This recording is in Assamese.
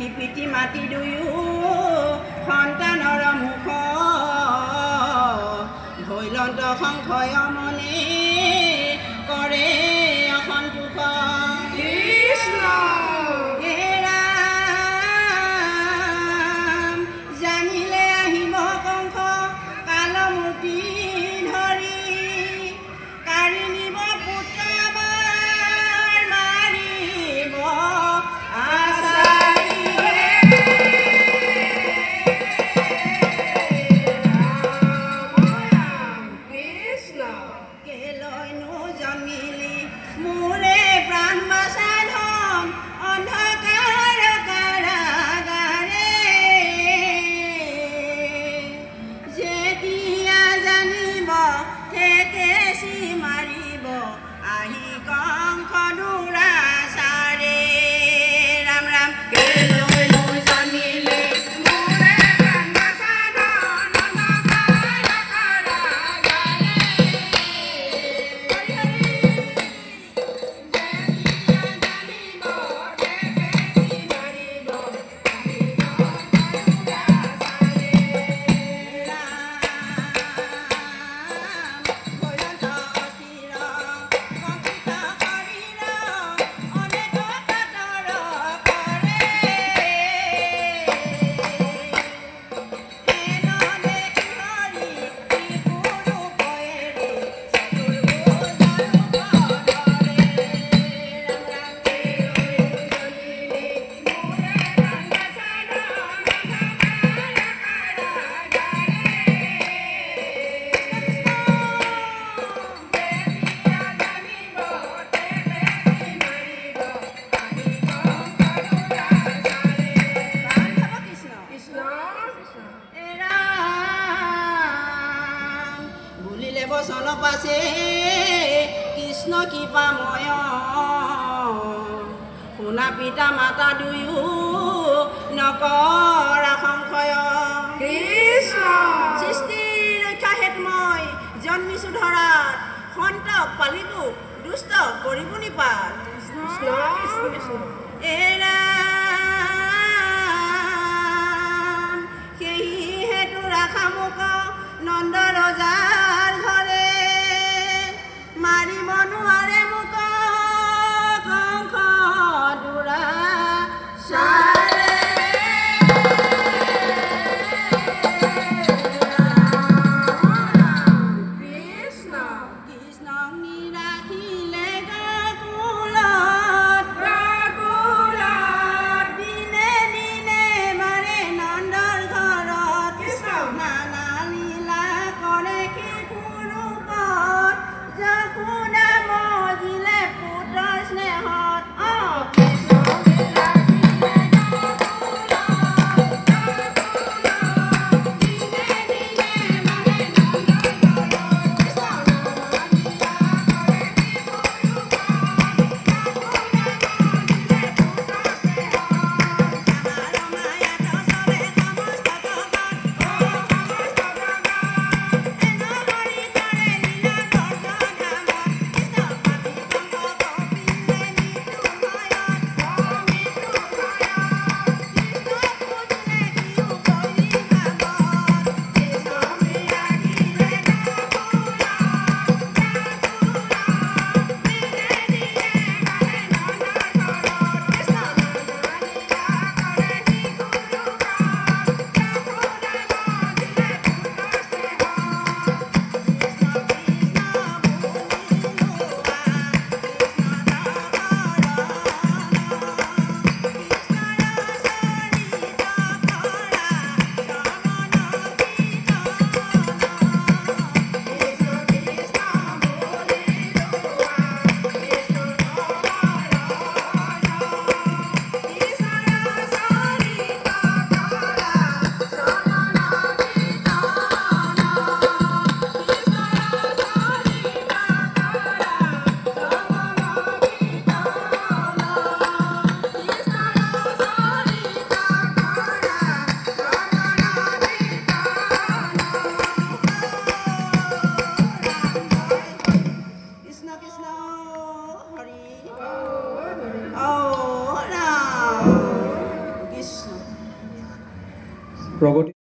পিঠি পিঠি মাতি দুয়ো সন্তানৰ মুখ ভৈলন্ত সংশয় মনে কৰে অসন্তোষ কৃষ্ণ জানিলে আহিব কংস কালমূৰ্তি ধৰি কাঢ়ি নিব পুত্ৰবাৰ মাৰিব কেলৈনো জন্মিলি মোৰে প্ৰাণ বাচাধন অন্ধকাৰ কাৰাগাৰে যেতিয়া জানিব ঠেকেচি মাৰিব আহি কংস দুৰাচাৰে ৰাম ৰাম কেলৈনো জন্মিলি মোৰে প্ৰাণ বাচাধন অন্ধকাৰ কাৰাগাৰে বচন পাছে কৃষ্ণ কৃপাময় শুনা পিতা মাতা দুয়ো নকৰা সংশয় কৃষ্ণ সৃষ্টি ৰক্ষা হেতু মই জন্মিছো ধৰাত সন্তক পালিব দুষ্ট কৰিব নিপাত সেই হেতু ৰাখা মোক নন্দ ৰজাৰ ঘৰে মাৰিব নোৱাৰে মোক কংস দুৰাচাৰে কৃষ্ণক নিৰাখিলে গাকুলত দিনে দিনে মাৰে নন্দৰ ঘৰত নানা লীলা কৰে প্ৰগতি